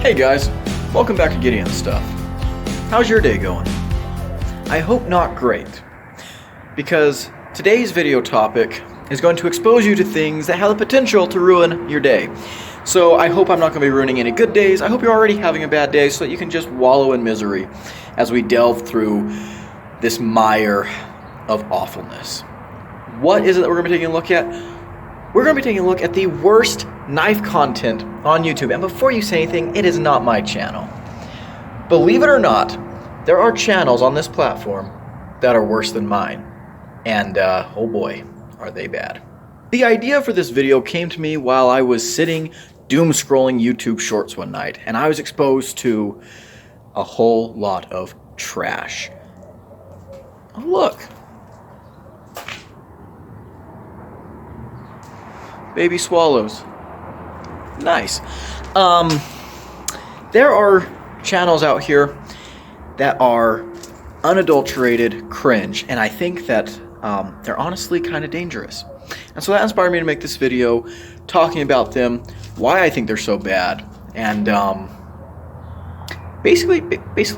Hey guys, welcome back to Gideon Stuff. How's your day going? I hope not great, because today's video topic is going to expose you to things that have the potential to ruin your day. So I hope I'm not going to be ruining any good days. I hope you're already having a bad day so that you can just wallow in misery as we delve through this mire of awfulness. What is it that we're going to be taking a look at? We're going to be taking a look at the worst knife content on YouTube. And before you say anything, it is not my channel. Believe it or not, there are channels on this platform that are worse than mine. And oh boy, are they bad. The idea for this video came to me while I was sitting doom scrolling YouTube shorts one night, and I was exposed to a whole lot of trash. Oh look. Baby swallows. Nice. There are channels out here that are unadulterated cringe, and I think that they're honestly kind of dangerous. And so that inspired me to make this video talking about them, why I think they're so bad, and basically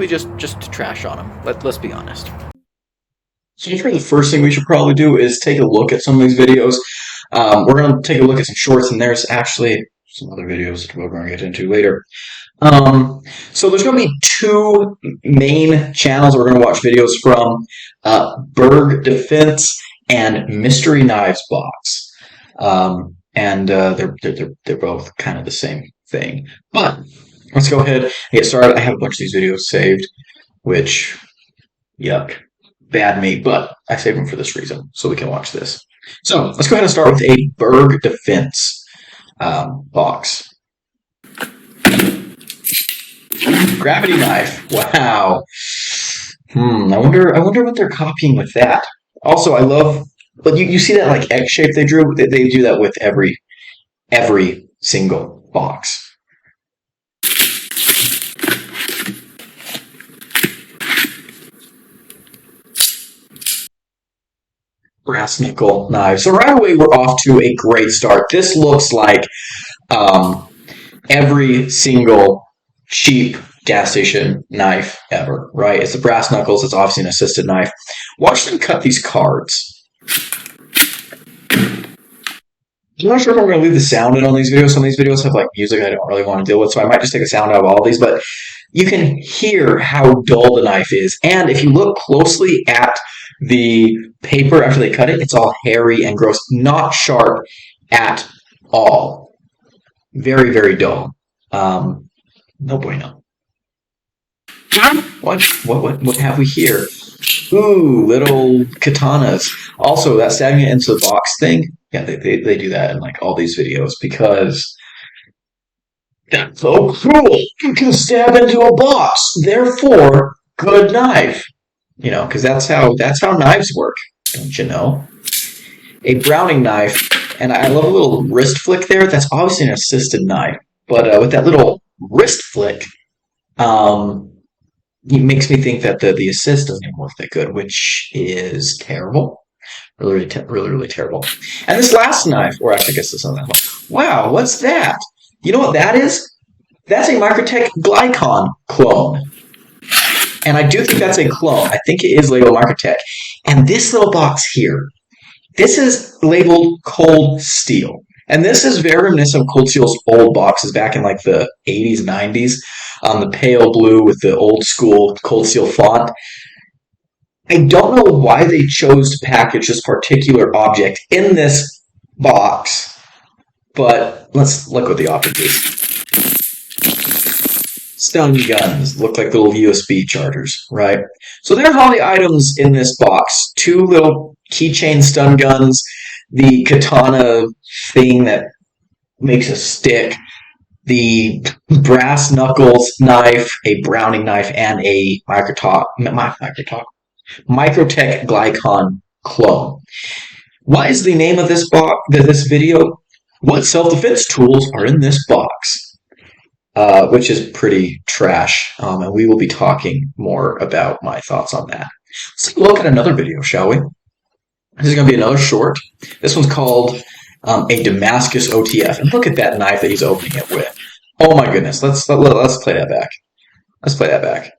just to trash on them. Let's be honest. So I think the first thing we should probably do is take a look at some of these videos. We're going to take a look at some shorts, and there's actually some other videos that we're going to get into later. So there's going to be two main channels we're going to watch videos from, Berg Defense and Mystery Knives Box. They're both kind of the same thing. But let's go ahead and get started. I have a bunch of these videos saved, which, yuck, bad me, but I saved them for this reason, so we can watch this. So let's go ahead and start with a Berg Defense box. Gravity knife. Wow. I wonder what they're copying with that. Also, I love, but you see that like X shape they drew? They do that with every single box. Brass nickel knives. So right away, we're off to a great start. This looks like every single cheap gas station knife ever, right? It's the brass knuckles. It's obviously an assisted knife. Watch them cut these cards. I'm not sure if I'm going to leave the sound in on these videos. Some of these videos have like music I don't really want to deal with, so I might just take the sound out of all of these, but you can hear how dull the knife is. And if you look closely at the paper after they cut it, it's all hairy and gross, not sharp at all. Very, very dull. No bueno. What have we here? Ooh, little katanas. Also, that stabbing it into the box thing, yeah, they do that in like all these videos because that's so cruel. You can stab into a box, therefore, good knife. You know, because that's how knives work, don't you know? A Browning knife, and I love a little wrist flick there. That's obviously an assisted knife, but with that little wrist flick, it makes me think that the assist doesn't even work that good, which is terrible. Really terrible. And this last knife, or actually I guess this other one. Wow, what's that? You know what that is? That's a Microtech Clone. And I do think that's a clone. I think it is labeled Microtech. And this little box here, this is labeled Cold Steel. And this is very reminiscent of Cold Steel's old boxes back in like the 80s, 90s. The pale blue with the old school Cold Steel font. I don't know why they chose to package this particular object in this box, but let's look what the object is. Stun guns look like little USB chargers, right? So there's all the items in this box. Two little keychain stun guns, the katana thing that makes a stick, the brass knuckles knife, a Browning knife, and a Microtech Clone. What is the name of this box? This video? What self-defense tools are in this box? Which is pretty trash, and we will be talking more about my thoughts on that. Let's take a look at another video, shall we? This is going to be another short. This one's called a Damascus OTF, and look at that knife that he's opening it with. Oh my goodness. Let's play that back. Let's play that back.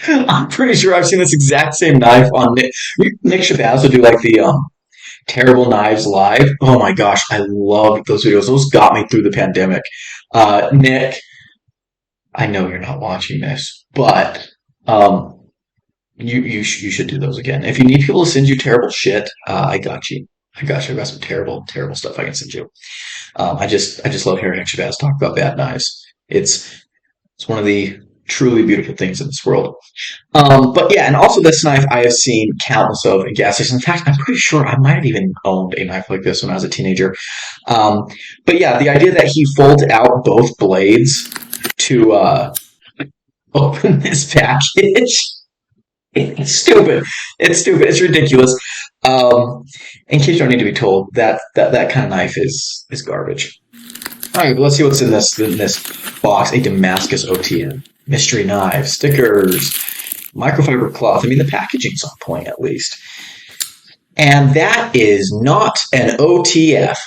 I'm pretty sure I've seen this exact same knife on Nick Shabazz will do like the terrible knives live. Oh my gosh, I love those videos. Those got me through the pandemic. Nick, I know you're not watching this, but you should do those again. If you need people to send you terrible shit, I got you. I got you. I got some terrible stuff I can send you. I just love hearing Nick Shabazz talk about bad knives. It's one of the truly beautiful things in this world. But yeah, and also this knife I have seen countless of in gas stations. In fact, I'm pretty sure I might have even owned a knife like this when I was a teenager. But yeah, the idea that he folds out both blades to open this package. It's stupid. It's stupid. It's ridiculous. In case you don't need to be told, that kind of knife is garbage. All right, let's see what's in this box. A Damascus OTF. Mystery knife, stickers, microfiber cloth. I mean, the packaging's on point at least. And that is not an OTF.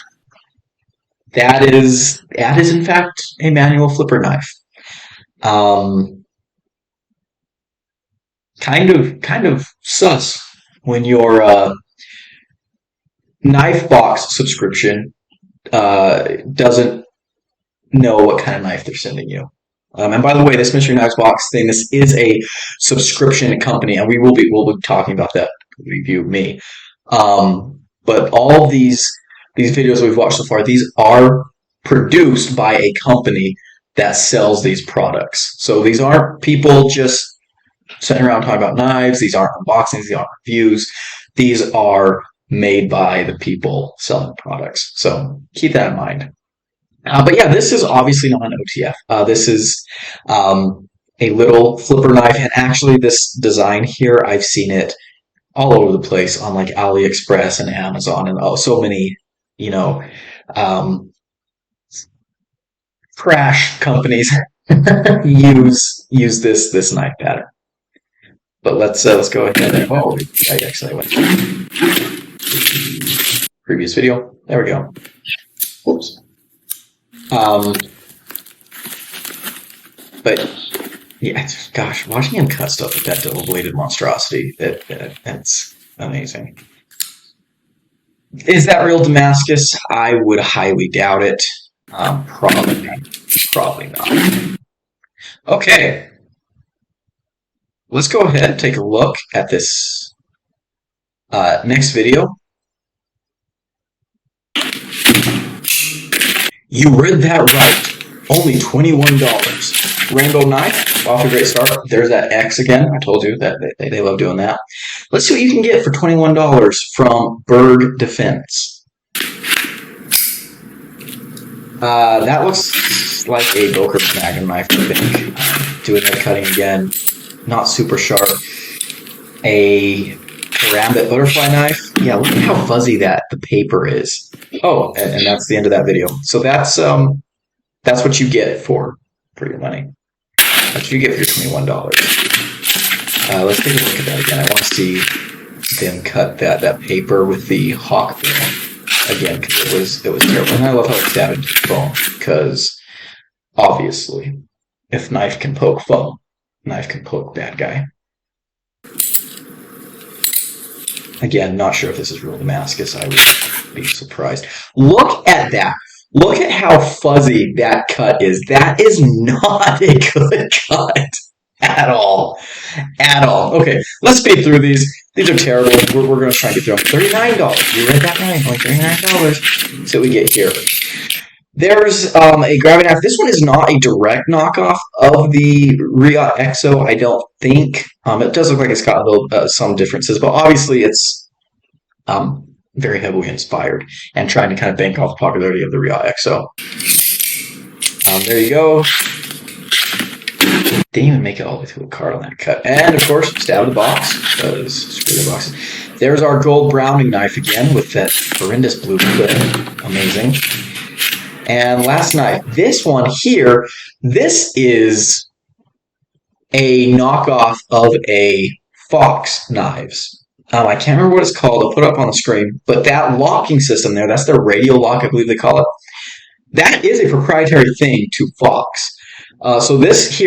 That is in fact a manual flipper knife. Kind of sus when your knife box subscription doesn't know what kind of knife they're sending you. And by the way, this Mystery Knives box thing, this is a subscription company, and we'll be talking about that review, me. But all of these videos we've watched so far, these are produced by a company that sells these products. So these aren't people just sitting around talking about knives. These aren't unboxings. These aren't reviews. These are made by the people selling products. So keep that in mind. But yeah, this is obviously not an OTF. This is a little flipper knife, and actually this design here, I've seen it all over the place on like AliExpress and Amazon and so many, crash companies use this knife pattern. But let's go ahead and I actually went previous video. There we go. Whoops. But yeah, gosh, watching him cut stuff with that double-bladed monstrosity, that's amazing. Is that real Damascus? I would highly doubt it. Probably not. Okay. Let's go ahead and take a look at this next video. You read that right. Only $21. Rainbow knife, off to a great start. There's that X again. I told you that they love doing that. Let's see what you can get for $21 from Bird Defense. That looks like a Boker Magnum knife, I think. Doing that cutting again. Not super sharp. A Karambit butterfly knife. Yeah, look at how fuzzy the paper is. Oh, and that's the end of that video. So that's what you get for your money. That's what you get for your $21. Let's take a look at that again. I want to see them cut that paper with the hawk bill again, because it was terrible. And I love how it's stabbed into the foam, because obviously, if knife can poke foam, knife can poke bad guy. Again, not sure if this is real Damascus. I would be surprised. Look at that. Look at how fuzzy that cut is. That is not a good cut at all. At all. Okay, let's speed through these. These are terrible. We're going to try and get through them. $39. You read that right. Only $39. So we get here. There's a gravity knife. This one is not a direct knockoff of the Riot Exo, I don't think. It does look like it's got a little, some differences, but obviously it's very heavily inspired and trying to kind of bank off the popularity of the Riot Exo. There you go. Didn't even make it all the way through the card on that cut. And of course, stab of the box. Screw the box. There's our gold Browning knife again with that horrendous blue clip. Amazing. And last knife, this one here, this is a knockoff of a Fox knives. I can't remember what it's called. I'll put it up on the screen. But that locking system there, that's their radial lock, I believe they call it. That is a proprietary thing to Fox. So this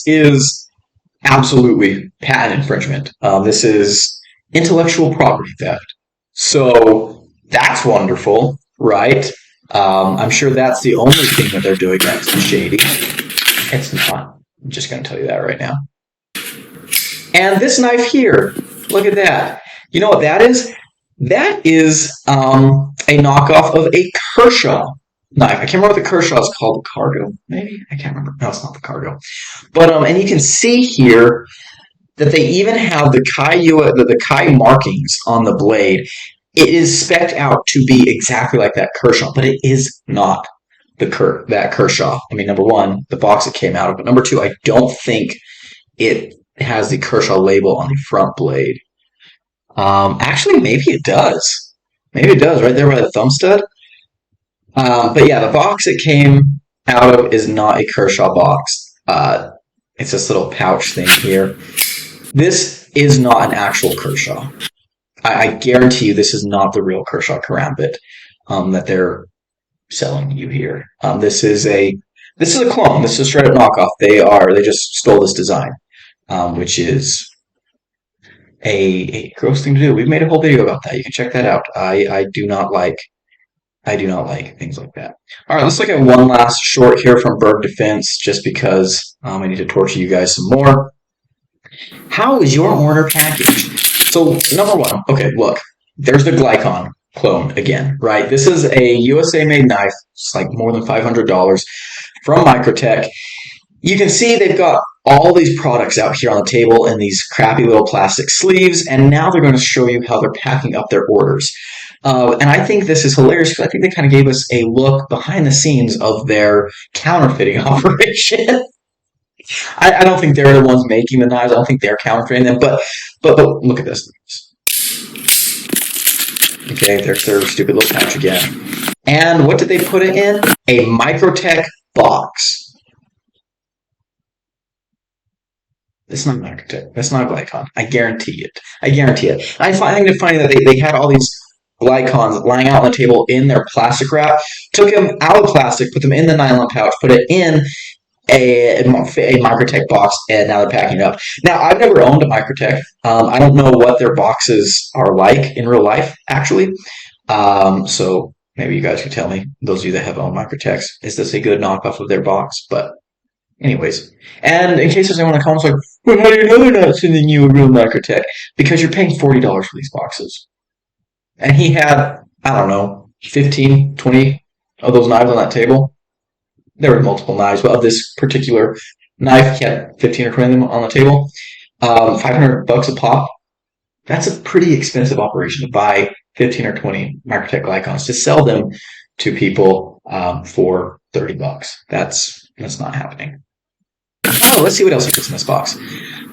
is absolutely patent infringement. This is intellectual property theft. So that's wonderful, right? I'm sure that's the only thing that they're doing that's shady. It's not. I'm just going to tell you that right now. And this knife here, look at that. You know what that is? That is a knockoff of a Kershaw knife. I can't remember what the Kershaw is called. The Cargo, maybe? I can't remember. No, it's not the Cargo. But and you can see here that they even have the Kai markings on the blade. It is spec'd out to be exactly like that Kershaw, but it is not that Kershaw. I mean, number one, the box it came out of, but number two, I don't think it has the Kershaw label on the front blade. Actually, maybe it does. Maybe it does, right there by the thumb stud. But yeah, the box it came out of is not a Kershaw box. It's this little pouch thing here. This is not an actual Kershaw. I guarantee you this is not the real Kershaw Karambit that they're selling you here. This is a clone. This is a straight up knockoff. They just stole this design, which is a gross thing to do. We've made a whole video about that. You can check that out. I do not like things like that. All right, let's look at one last short here from Berg Defense, just because I need to torture you guys some more. How is your order packaged? So number one, okay, look, there's the Glycon clone again, right? This is a USA-made knife. It's like more than $500 from Microtech. You can see they've got all these products out here on the table in these crappy little plastic sleeves, and now they're going to show you how they're packing up their orders. And I think this is hilarious because I think they kind of gave us a look behind the scenes of their counterfeiting operation. I don't think they're the ones making the knives. I don't think they're counterfeiting them. But look at this. Okay, there's their stupid little pouch again. And what did they put it in? A Microtech box. It's not Microtech. That's not Glycon. I guarantee it. I find it funny that they had all these Glycons lying out on the table in their plastic wrap, took them out of plastic, put them in the nylon pouch, put it in a Microtech box, and now they're packing it up. Now, I've never owned a Microtech. I don't know what their boxes are like in real life, actually. So maybe you guys could tell me, those of you that have owned Microtechs, is this a good knockoff of their box? But anyways, and in case there's anyone in the comments like, well, how do you know they're not sending you a real Microtech? Because you're paying $40 for these boxes. And he had, I don't know, 15, 20 of those knives on that table. There were multiple knives, but of this particular knife, he had 15 or 20 of them on the table. $500 a pop. That's a pretty expensive operation to buy 15 or 20 Microtech Glycons to sell them to people for $30. That's not happening. Oh, let's see what else he puts in this box.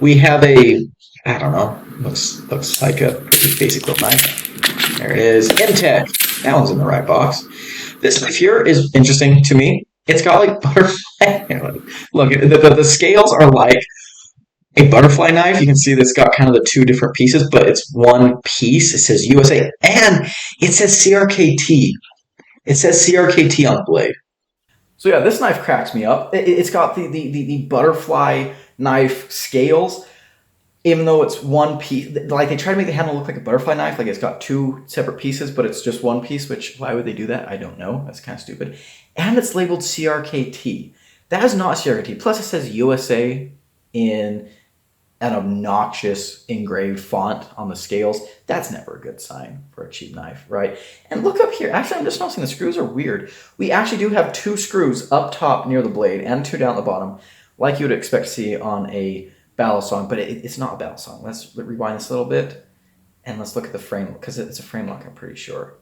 We have I don't know, looks like a pretty basic little knife. There it is. Intech. That one's in the right box. This knife here is interesting to me. It's got like butterfly. Look, the scales are like a butterfly knife. You can see that it's got kind of the two different pieces, but it's one piece. It says USA, and it says CRKT. It says CRKT on the blade. So yeah, this knife cracks me up. It's got the butterfly knife scales, even though it's one piece. Like, they try to make the handle look like a butterfly knife, like it's got two separate pieces, but it's just one piece, which, why would they do that? I don't know. That's kind of stupid. And it's labeled CRKT. That is not CRKT. Plus it says USA in an obnoxious engraved font on the scales. That's never a good sign for a cheap knife, right? And look up here. Actually, I'm just noticing the screws are weird. We actually do have two screws up top near the blade and two down the bottom, like you would expect to see on a battle song, but it's not a battle song. Let's rewind this a little bit, and let's look at the frame, because it's a frame lock, I'm pretty sure.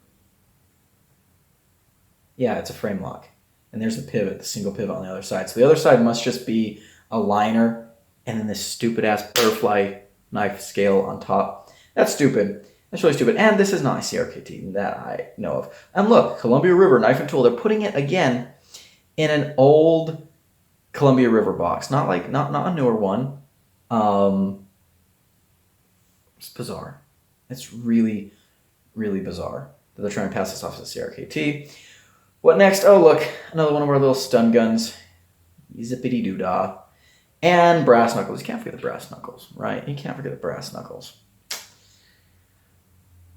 Yeah, it's a frame lock. And there's the pivot, the single pivot on the other side. So the other side must just be a liner, and then this stupid-ass butterfly knife scale on top. That's stupid. That's really stupid. And this is not a CRKT that I know of. And look, Columbia River Knife and Tool. They're putting it, again, in an old Columbia River box. Not a newer one. It's bizarre. It's really, really bizarre that they're trying to pass this off as a CRKT. What next? Oh, look, another one of our little stun guns. Zippity-doo-dah. And brass knuckles. You can't forget the brass knuckles, right? You can't forget the brass knuckles.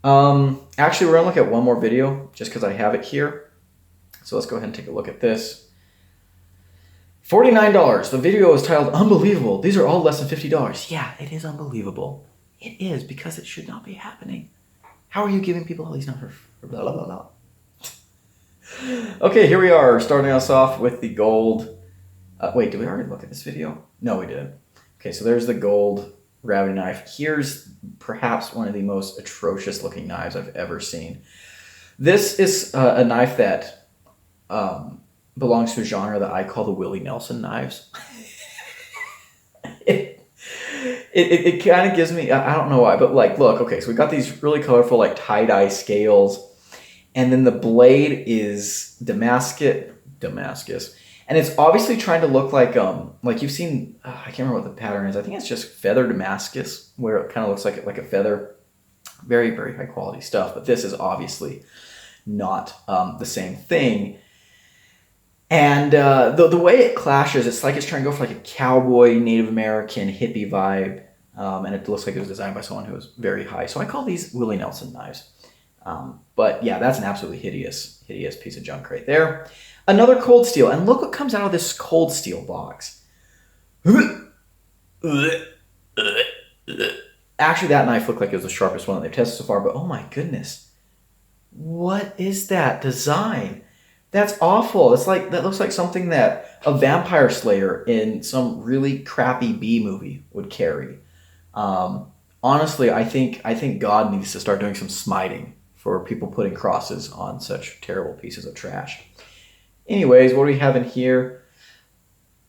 Actually, we're going to look at one more video just because I have it here. So let's go ahead and take a look at this. $49. The video is titled Unbelievable. These are all less than $50. Yeah, it is unbelievable. It is, because it should not be happening. How are you giving people all these numbers? Blah, blah, blah, blah. Okay, here we are, starting us off with the gold. Wait, did we already look at this video? No, we didn't. Okay, so there's the gold gravity knife. Here's perhaps one of the most atrocious looking knives I've ever seen. This is a knife that belongs to a genre that I call the Willie Nelson knives. It kind of gives me, I don't know why, but like, look, okay, so we got these really colorful like tie-dye scales, and then the blade is Damascus, and it's obviously trying to look like you've seen, I can't remember what the pattern is. I think it's just feather Damascus, where it kind of looks like a feather. Very, very high quality stuff, but this is obviously not the same thing. And the way it clashes, it's like it's trying to go for like a cowboy, Native American, hippie vibe. And it looks like it was designed by someone who was very high. So I call these Willie Nelson knives. But yeah, that's an absolutely hideous piece of junk right there. Another cold steel. And look what comes out of this cold steel box. Actually, that knife looked like it was the sharpest one that they've tested so far. But oh my goodness. What is that design? That's awful. That looks like something that a vampire slayer in some really crappy B movie would carry. Honestly, I think God needs to start doing some smiting for people putting crosses on such terrible pieces of trash. Anyways, what do we have in here?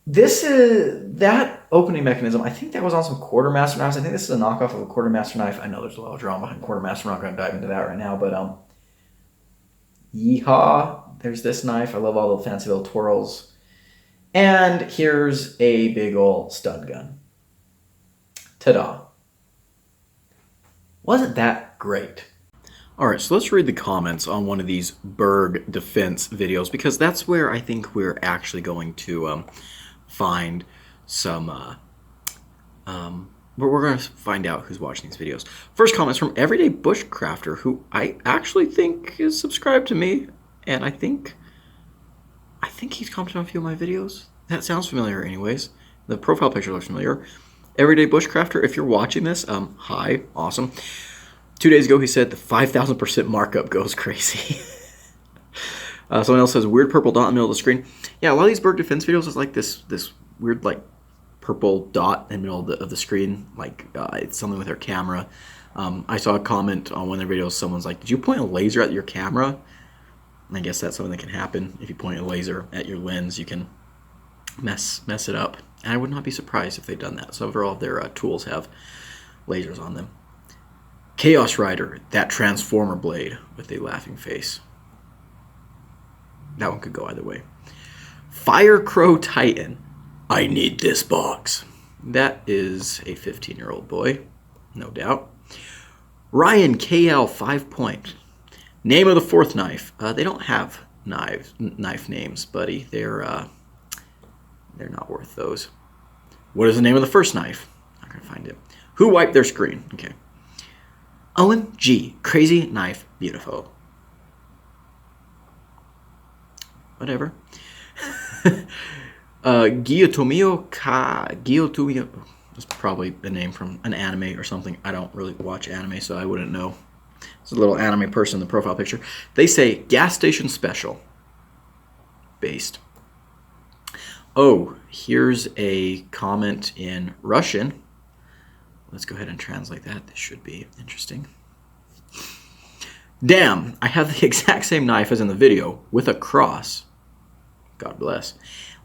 This is that opening mechanism. I think that was on some quartermaster knives. I think this is a knockoff of a quartermaster knife. I know there's a lot of drama behind quartermaster. I'm not going to dive into that right now, but yeehaw! There's this knife. I love all the fancy little twirls. And here's a big ol' stun gun. Ta-da! Wasn't that great? Alright, so let's read the comments on one of these Berg defense videos, because that's where I think we're actually going to find some, we're going to find out who's watching these videos. First comment is from Everyday Bushcrafter, who I actually think is subscribed to me, and I think he's commented on a few of my videos. That sounds familiar anyways. The profile picture looks familiar. Everyday Bushcrafter, if you're watching this, hi, awesome. 2 days ago, he said the 5,000% markup goes crazy. Someone else says, weird purple dot in the middle of the screen. Yeah, a lot of these Berg Defense videos is like this weird, like, purple dot in the middle of the screen. Like, it's something with their camera. I saw a comment on one of their videos. Someone's like, did you point a laser at your camera? And I guess that's something that can happen. If you point a laser at your lens, you can mess it up. And I would not be surprised if they'd done that. So overall, their tools have lasers on them. Chaos Rider, that Transformer blade with a laughing face. That one could go either way. Fire Crow Titan, I need this box. That is a 15-year-old boy, no doubt. Ryan KL 5 Point. Name of the fourth knife. They don't have knife names, buddy. They're not worth those. What is the name of the first knife? Not gonna find it. Who wiped their screen? Okay. Owen G. Crazy knife, beautiful. Whatever. Guillotomio. That's probably a name from an anime or something. I don't really watch anime, so I wouldn't know. It's a little anime person in the profile picture. They say gas station special. Based. Oh, here's a comment in Russian. Let's go ahead and translate that. This should be interesting. Damn, I have the exact same knife as in the video with a cross. God bless.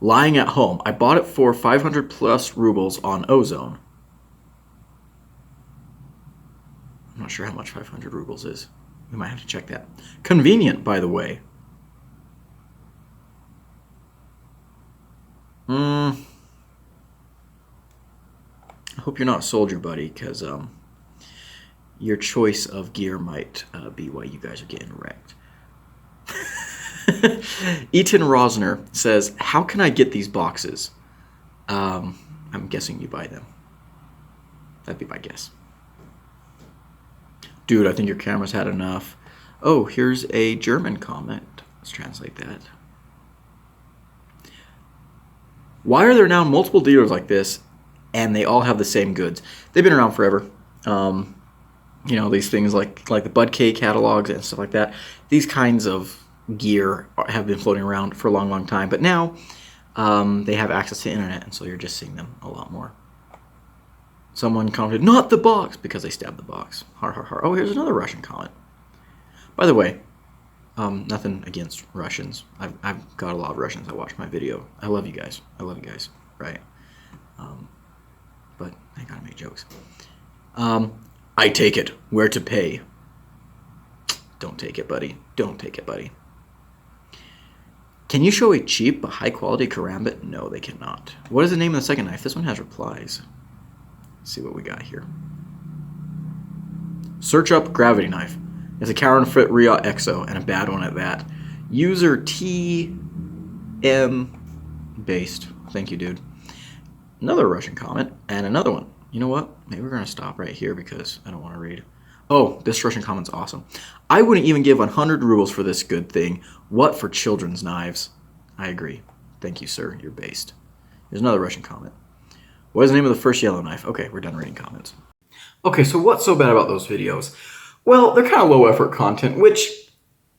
Lying at home. I bought it for 500 plus rubles on Ozone. I'm not sure how much 500 rubles is. We might have to check that. Convenient, by the way. I hope you're not a soldier, buddy, because your choice of gear might be why you guys are getting wrecked. Eaton Rosner says, how can I get these boxes? I'm guessing you buy them. That'd be my guess. Dude, I think your camera's had enough. Oh, here's a German comment. Let's translate that. Why are there now multiple dealers like this and they all have the same goods? They've been around forever. You know, these things like the Bud K catalogs and stuff like that. These kinds of gear have been floating around for a long, long time. But now they have access to the internet, and so you're just seeing them a lot more. Someone commented, not the box, because they stabbed the box. Har, har, har. Oh, here's another Russian comment. By the way, nothing against Russians. I've got a lot of Russians that watch my video. I love you guys. I love you guys, right? But I gotta make jokes. I take it. Where to pay? Don't take it, buddy. Don't take it, buddy. Can you show a cheap but high quality karambit? No, they cannot. What is the name of the second knife? This one has replies. Let's see what we got here. Search up gravity knife. It's a counterfeit Riot Exo and a bad one at that. User TM based. Thank you, dude. Another Russian comment and another one. You know what? Maybe we're going to stop right here because I don't want to read. Oh, this Russian comment's awesome. I wouldn't even give 100 rubles for this good thing. What for children's knives? I agree. Thank you, sir. You're based. There's another Russian comment. What is the name of the first yellow knife? Okay, we're done reading comments. Okay, so what's so bad about those videos? Well, they're kind of low effort content, which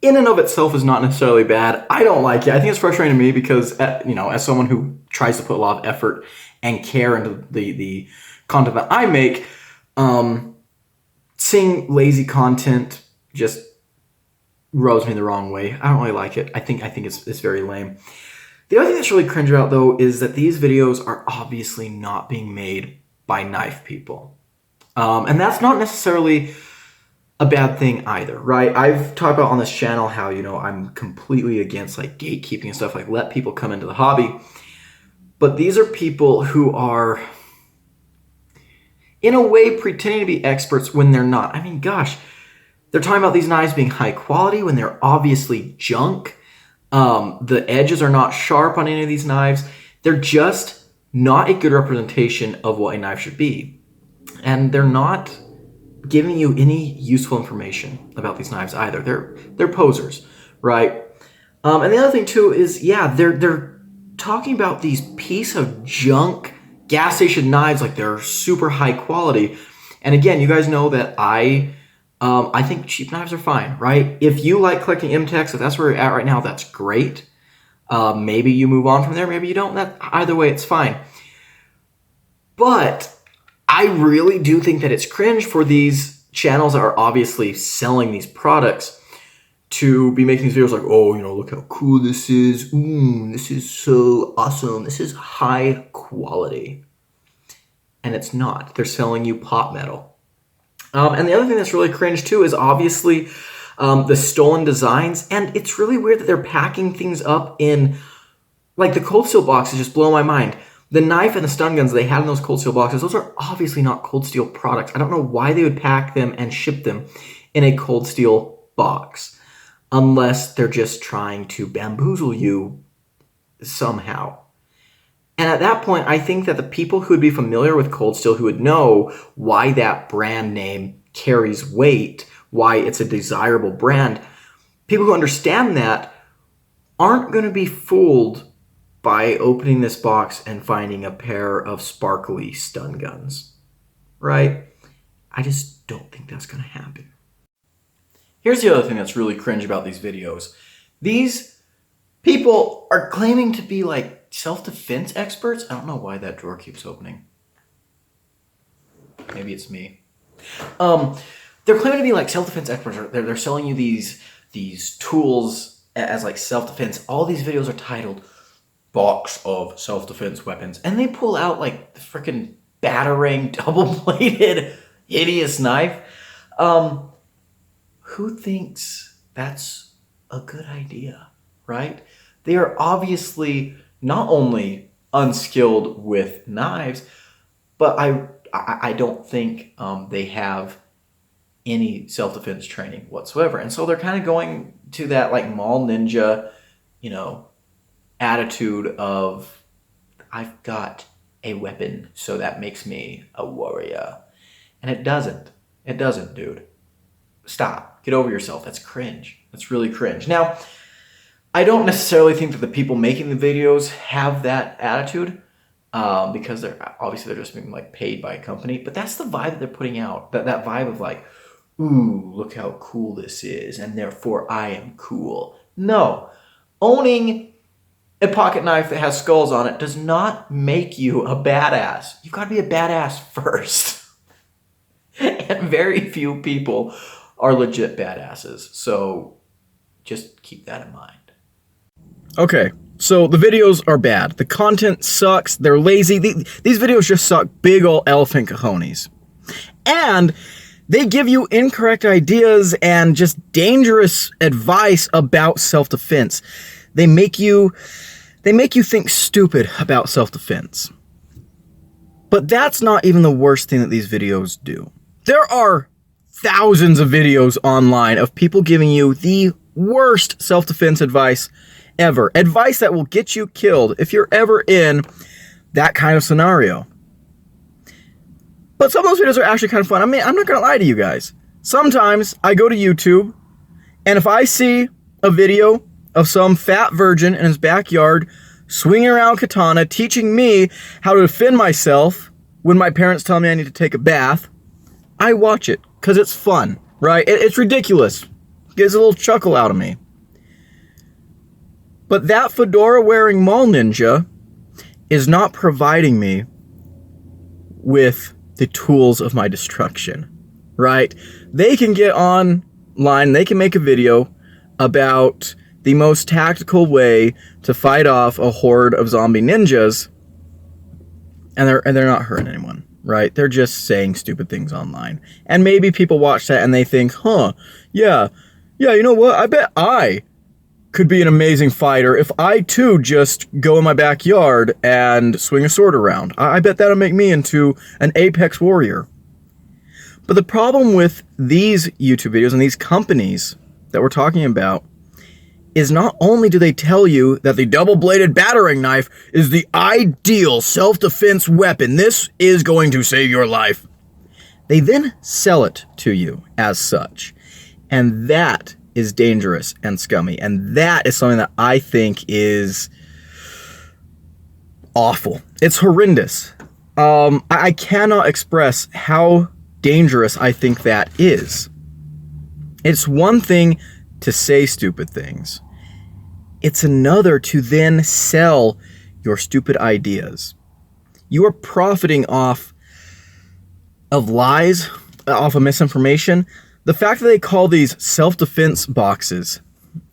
in and of itself is not necessarily bad. I don't like it. I think it's frustrating to me because, you know, as someone who tries to put a lot of effort and care into the content that I make, seeing lazy content just rubs me the wrong way. I don't really like it. I think it's very lame. The other thing that's really cringe about, though, is that these videos are obviously not being made by knife people. And that's not necessarily a bad thing either, right? I've talked about on this channel how, you know, I'm completely against like gatekeeping and stuff, like let people come into the hobby. But these are people who are, in a way, pretending to be experts when they're not. I mean, gosh, they're talking about these knives being high quality when they're obviously junk. The edges are not sharp on any of these knives. They're just not a good representation of what a knife should be. And they're not giving you any useful information about these knives either. They're posers, right? And the other thing too is, yeah, they're talking about these piece of junk gas station knives like they're super high quality. And again, you guys know that I think cheap knives are fine, right? If you like collecting M-Techs, if that's where you're at right now, that's great. Maybe you move on from there, maybe you don't. Either way, it's fine. But I really do think that it's cringe for these channels that are obviously selling these products to be making these videos like, oh, you know, look how cool this is. This is so awesome. This is high quality. And it's not. They're selling you pot metal. And the other thing that's really cringe too is obviously the stolen designs. And it's really weird that they're packing things up in, like the cold steel boxes just blow my mind. The knife and the stun guns they had in those cold steel boxes, those are obviously not cold steel products. I don't know why they would pack them and ship them in a cold steel box, unless they're just trying to bamboozle you somehow. And at that point, I think that the people who would be familiar with cold steel, who would know why that brand name carries weight, why it's a desirable brand, people who understand that aren't going to be fooled by opening this box and finding a pair of sparkly stun guns, right? I just don't think that's going to happen. Here's the other thing that's really cringe about these videos. These people are claiming to be like self-defense experts. I don't know why that drawer keeps opening. Maybe it's me. They're claiming to be like self-defense experts. They're selling you these tools as like self-defense. All these videos are titled box of self-defense weapons, and they pull out like the freaking battering double-bladed hideous knife. Who thinks that's a good idea, right? They are obviously not only unskilled with knives, but I don't think they have any self-defense training whatsoever. And so they're kind of going to that like mall ninja, you know, attitude of, I've got a weapon, so that makes me a warrior. And it doesn't. It doesn't, dude. Stop. Get over yourself. That's cringe. That's really cringe. Now, I don't necessarily think that the people making the videos have that attitude, because they're just being like paid by a company. But that's the vibe that they're putting out. That vibe of like, ooh, look how cool this is, and therefore I am cool. No. Owning a pocket knife that has skulls on it does not make you a badass. You've got to be a badass first. And very few people are legit badasses. So just keep that in mind. Okay, so the videos are bad. The content sucks. They're lazy. These videos just suck big ol' elephant cojones. And they give you incorrect ideas and just dangerous advice about self-defense. They make you think stupid about self-defense. But that's not even the worst thing that these videos do. There are thousands of videos online of people giving you the worst self-defense advice ever. Advice that will get you killed if you're ever in that kind of scenario. But some of those videos are actually kind of fun. I mean, I'm not going to lie to you guys. Sometimes I go to YouTube, and if I see a video of some fat virgin in his backyard swinging around katana teaching me how to defend myself when my parents tell me I need to take a bath, I watch it because it's fun, right? It's ridiculous. It gets a little chuckle out of me. But that fedora-wearing mall ninja is not providing me with the tools of my destruction, right? They can get online, they can make a video about the most tactical way to fight off a horde of zombie ninjas, and they're not hurting anyone, right? They're just saying stupid things online. And maybe people watch that and they think, yeah, you know what? I bet I could be an amazing fighter if I too just go in my backyard and swing a sword around. I bet that'll make me into an apex warrior. But the problem with these YouTube videos and these companies that we're talking about is not only do they tell you that the double-bladed battering knife is the ideal self-defense weapon, this is going to save your life, they then sell it to you as such. And that is dangerous and scummy. And that is something that I think is awful. It's horrendous. I cannot express how dangerous I think that is. It's one thing to say stupid things. It's another to then sell your stupid ideas. You are profiting off of lies, off of misinformation. The fact that they call these self-defense boxes,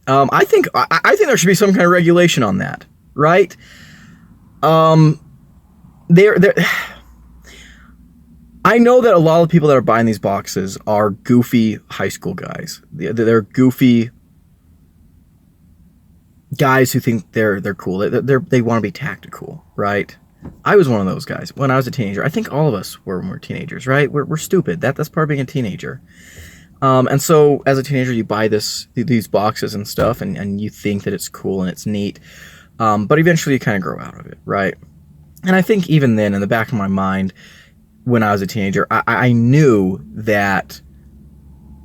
I think there should be some kind of regulation on that, right? I know that a lot of the people that are buying these boxes are goofy high school guys. They're goofy guys who think they're cool. They want to be tactical, right? I was one of those guys when I was a teenager. I think all of us were when we were teenagers, right? We're stupid. That's part of being a teenager. And so as a teenager, you buy these boxes and stuff, and you think that it's cool and it's neat. But eventually you kind of grow out of it, right? And I think even then, in the back of my mind, when I was a teenager, I knew that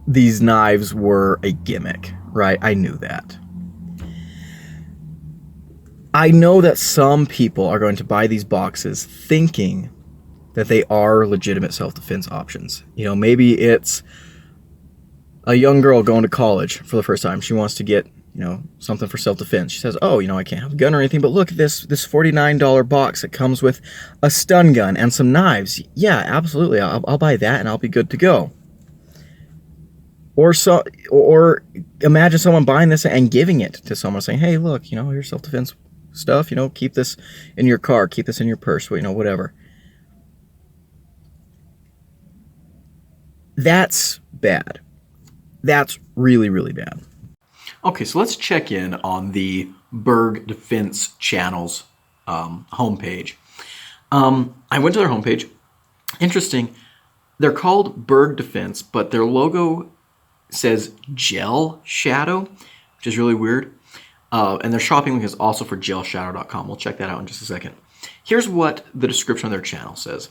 these knives were a gimmick, right? I knew that. I know that some people are going to buy these boxes thinking that they are legitimate self-defense options. You know, maybe it's a young girl going to college for the first time. She wants to get, something for self-defense. She says, oh, I can't have a gun or anything, but look at this $49 box that comes with a stun gun and some knives. Yeah, absolutely. I'll buy that and I'll be good to go. Or imagine someone buying this and giving it to someone saying, hey, look, here's self-defense stuff, keep this in your car, keep this in your purse, whatever. That's bad. That's really, really bad. Okay, so let's check in on the Berg Defense Channel's homepage. I went to their homepage. Interesting. They're called Berg Defense, but their logo says Gel Shadow, which is really weird. And their shopping link is also for gelshadow.com. We'll check that out in just a second. Here's what the description of their channel says.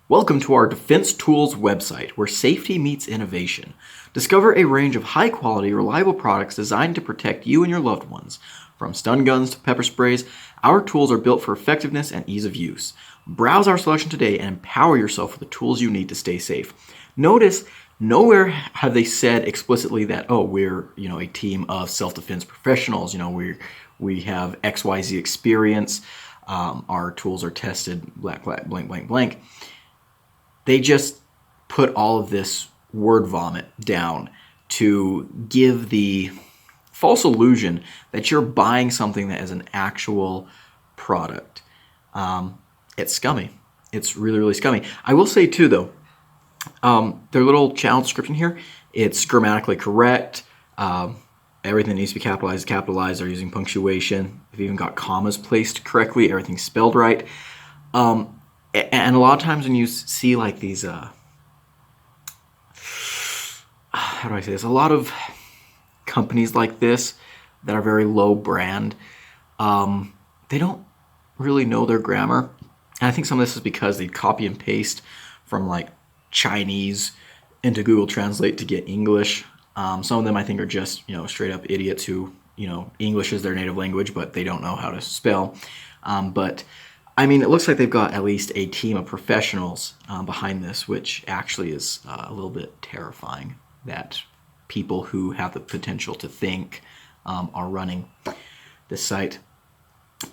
Welcome to our Defense Tools website, where safety meets innovation. Discover a range of high-quality, reliable products designed to protect you and your loved ones. From stun guns to pepper sprays, our tools are built for effectiveness and ease of use. Browse our selection today and empower yourself with the tools you need to stay safe. Notice, nowhere have they said explicitly that, oh, we're, a team of self-defense professionals. We have XYZ experience. Our tools are tested, blank, blank, blank. They just put all of this word vomit down to give the false illusion that you're buying something that is an actual product. It's scummy. It's really, really scummy. I will say too, though, their little channel description here, it's grammatically correct. Everything that needs to be capitalized is capitalized. They're using punctuation. They've even got commas placed correctly. Everything's spelled right. And a lot of times when you see like these, how do I say this? A lot of companies like this that are very low brand, they don't really know their grammar. And I think some of this is because they copy and paste from like Chinese into Google Translate to get English. Some of them I think are just, straight up idiots who, English is their native language, but they don't know how to spell. But I mean, it looks like they've got at least a team of professionals behind this, which actually is a little bit terrifying that people who have the potential to think are running this site.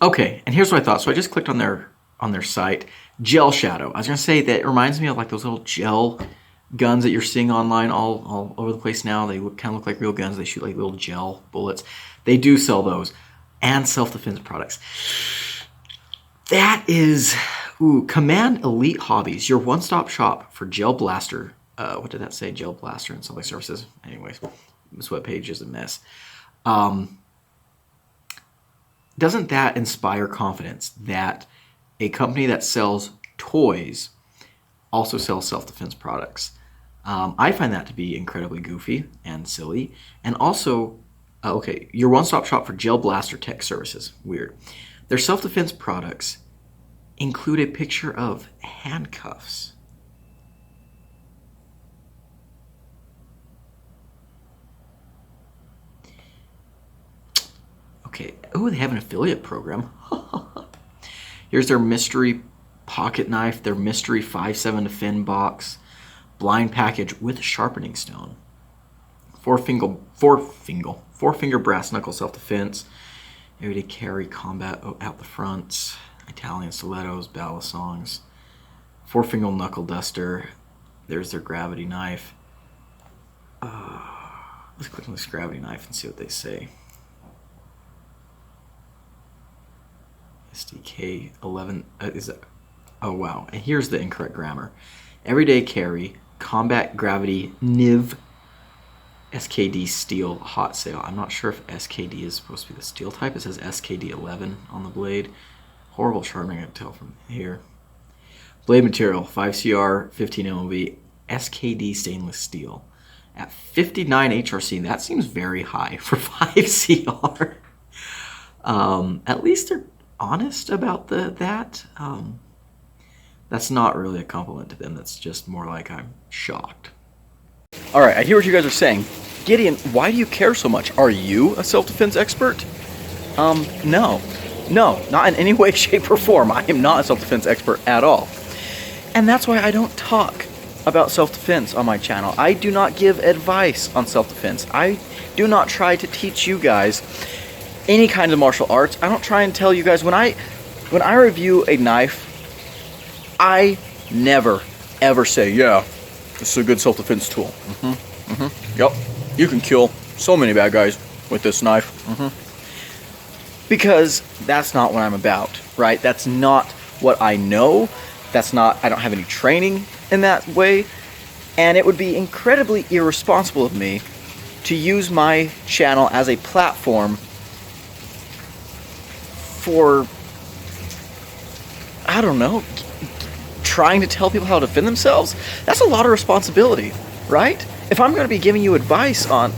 Okay, and here's what I thought. So I just clicked on their site, Gel Shadow. I was going to say that it reminds me of like those little gel guns that you're seeing online all over the place now. They kind of look like real guns. They shoot like little gel bullets. They do sell those and self-defense products. That is, Command Elite Hobbies, your one-stop shop for gel blaster. What did that say? Gel blaster and supply services. Anyways, this webpage is a mess. Doesn't that inspire confidence that a company that sells toys also sells self-defense products? I find that to be incredibly goofy and silly. And also, your one-stop shop for gel blaster tech services. Weird. Their self-defense products include a picture of handcuffs. Okay. Oh, they have an affiliate program. Here's their mystery pocket knife, their mystery 5.7 Defend box, blind package with sharpening stone, four finger brass knuckle self-defense, everyday carry combat out the front, Italian stilettos, ballad songs, 4-finger knuckle duster. There's their gravity knife. Let's click on this gravity knife and see what they say. SDK 11 is that? Oh wow! And here's the incorrect grammar. Everyday carry, combat gravity, NIV, SKD steel hot sale. I'm not sure if SKD is supposed to be the steel type. It says SKD 11 on the blade. Horrible sharpening, I can tell from here. Blade material, 5CR, 15 MOV, SKD stainless steel. At 59 HRC, that seems very high for 5CR. At least they're honest about that. That's not really a compliment to them. That's just more like I'm shocked. All right, I hear what you guys are saying. Gideon, why do you care so much? Are you a self-defense expert? No, not in any way, shape, or form. I am not a self-defense expert at all. And that's why I don't talk about self-defense on my channel. I do not give advice on self-defense. I do not try to teach you guys any kind of martial arts. I don't try and tell you guys, when I review a knife, I never, ever say, yeah, this is a good self-defense tool. Yep, you can kill so many bad guys with this knife. Because that's not what I'm about, right? That's not what I know. I don't have any training in that way. And it would be incredibly irresponsible of me to use my channel as a platform for, I don't know, trying to tell people how to defend themselves, that's a lot of responsibility, right? If I'm going to be giving you advice on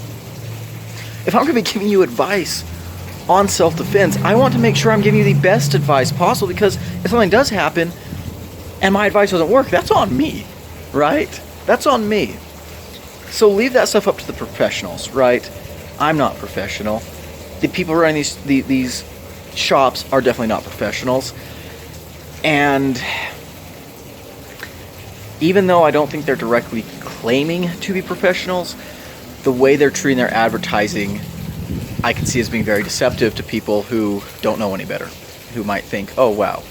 self-defense, I want to make sure I'm giving you the best advice possible, because if something does happen and my advice doesn't work, that's on me, right? That's on me. So leave that stuff up to the professionals, right? I'm not professional. The people running these shops are definitely not professionals. And even though I don't think they're directly claiming to be professionals, the way they're treating their advertising, I can see as being very deceptive to people who don't know any better, who might think, oh wow,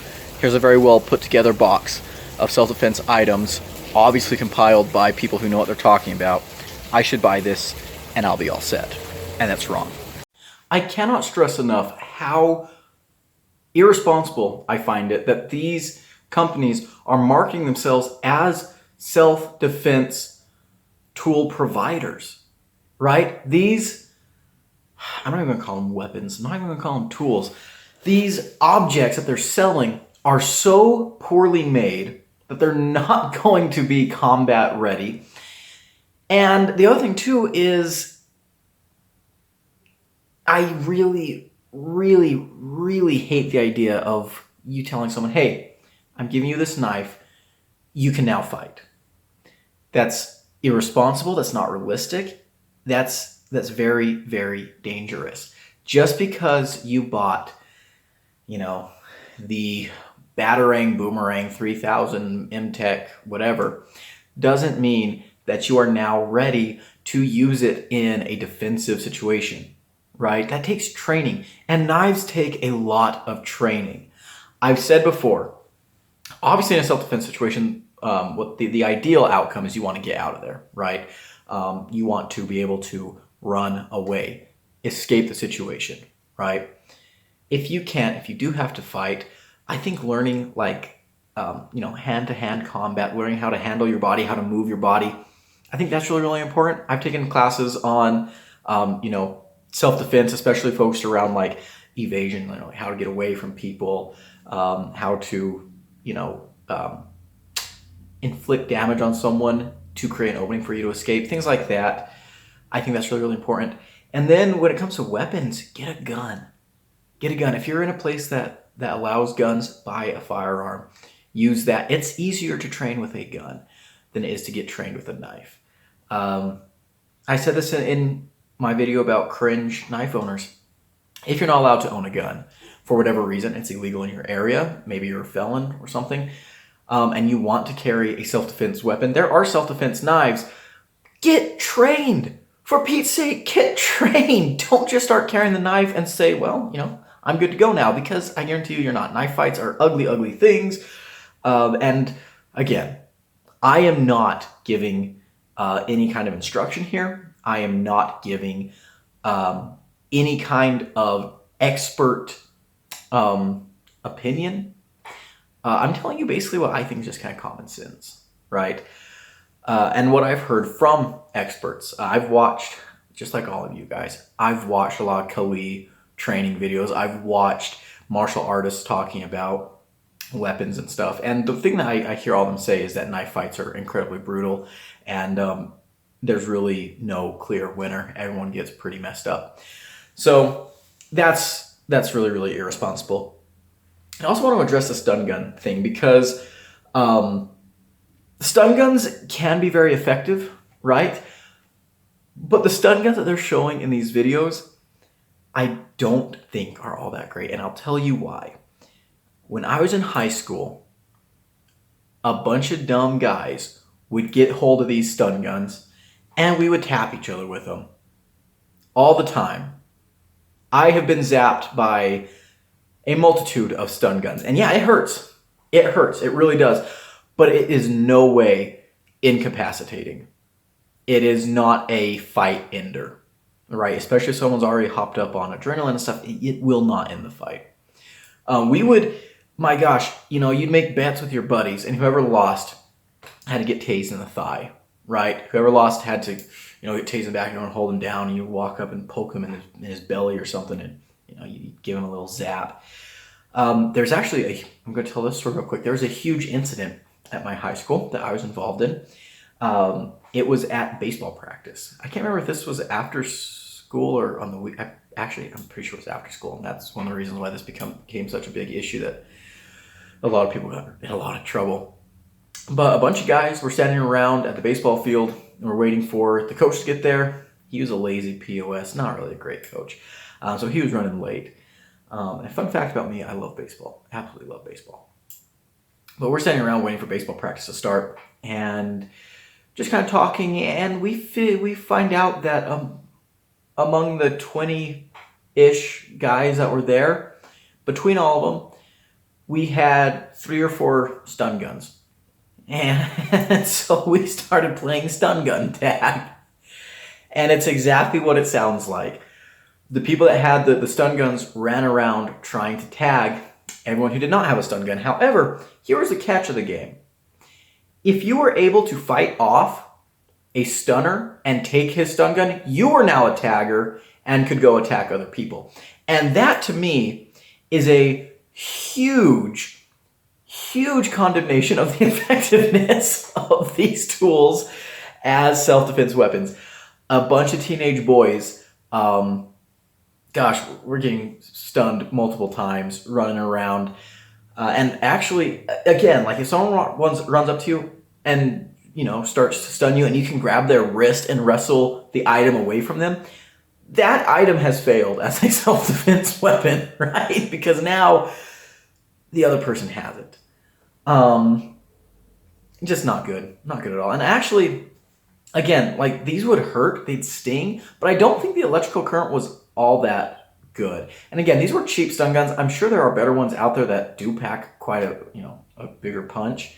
here's a very well put together box of self-defense items, obviously compiled by people who know what they're talking about. I should buy this and I'll be all set. And that's wrong. I cannot stress enough how irresponsible I find it that these companies are marketing themselves as self-defense tool providers, right? These, I'm not even going to call them weapons, I'm not even going to call them tools. These objects that they're selling are so poorly made that they're not going to be combat ready. And the other thing too is I really, really, really hate the idea of you telling someone, hey, I'm giving you this knife, you can now fight. That's irresponsible, that's not realistic, that's very, very dangerous. Just because you bought, the Batarang Boomerang 3000 MTech, whatever, doesn't mean that you are now ready to use it in a defensive situation, right? That takes training, and knives take a lot of training. I've said before, obviously in a self-defense situation, what the ideal outcome is you want to get out of there, right? You want to be able to run away, escape the situation, right? If you can't, if you do have to fight, I think learning hand-to-hand combat, learning how to handle your body, how to move your body, I think that's really, really important. I've taken classes on, self-defense, especially focused around like evasion, how to get away from people, how to, inflict damage on someone to create an opening for you to escape, things like that. I think that's really, really important. And then when it comes to weapons, get a gun. Get a gun. If you're in a place that allows guns, buy a firearm. Use that. It's easier to train with a gun than it is to get trained with a knife. I said this in my video about cringe knife owners. If you're not allowed to own a gun, for whatever reason, it's illegal in your area, maybe you're a felon or something, and you want to carry a self-defense weapon, there are self-defense knives. Get trained. For Pete's sake, get trained. Don't just start carrying the knife and say, well, I'm good to go now, because I guarantee you you're not. Knife fights are ugly, ugly things. And again, I am not giving any kind of instruction here. I am not giving any kind of expert opinion. I'm telling you basically what I think is just kind of common sense, right? And what I've heard from experts. I've watched, just like all of you guys, I've watched a lot of Kali training videos. I've watched martial artists talking about weapons and stuff. And the thing that I hear all of them say is that knife fights are incredibly brutal, and there's really no clear winner. Everyone gets pretty messed up. So that's really, really irresponsible. I also want to address the stun gun thing, because stun guns can be very effective, right? But the stun guns that they're showing in these videos, I don't think are all that great, and I'll tell you why. When I was in high school, a bunch of dumb guys would get hold of these stun guns, and we would tap each other with them all the time. I have been zapped by a multitude of stun guns, and yeah, it hurts. It hurts. It really does. But it is no way incapacitating. It is not a fight ender, right? Especially if someone's already hopped up on adrenaline and stuff, it will not end the fight. My gosh, you'd make bets with your buddies, and whoever lost had to get tased in the thigh, right? Whoever lost had to, get tased in the back, and hold him down, and you walk up and poke him in his belly or something, and, you give him a little zap. There's actually I'm going to tell this story real quick. There was a huge incident at my high school that I was involved in. It was at baseball practice. I can't remember if this was after school or on the week. Actually, I'm pretty sure it was after school, and that's one of the reasons why this became such a big issue, that a lot of people got in a lot of trouble. But a bunch of guys were standing around at the baseball field and were waiting for the coach to get there. He was a lazy POS, not really a great coach. So he was running late. And fun fact about me, I love baseball. Absolutely love baseball. But we're standing around waiting for baseball practice to start and just kind of talking, and we find out that among the 20-ish guys that were there, between all of them, we had 3 or 4 stun guns. And so we started playing stun gun tag. And it's exactly what it sounds like. The people that had the stun guns ran around trying to tag everyone who did not have a stun gun. However, here was the catch of the game. If you were able to fight off a stunner and take his stun gun, you are now a tagger and could go attack other people. And that, to me, is a huge condemnation of the effectiveness of these tools as self-defense weapons. A bunch of teenage boys, we're getting stunned multiple times, running around. And actually, again, like if someone runs up to you and, starts to stun you, and you can grab their wrist and wrestle the item away from them, that item has failed as a self-defense weapon, right? Because now the other person has it. Just not good. Not good at all. And actually, again, like these would hurt, they'd sting, but I don't think the electrical current was all that good. And again, these were cheap stun guns. I'm sure there are better ones out there that do pack quite a bigger punch.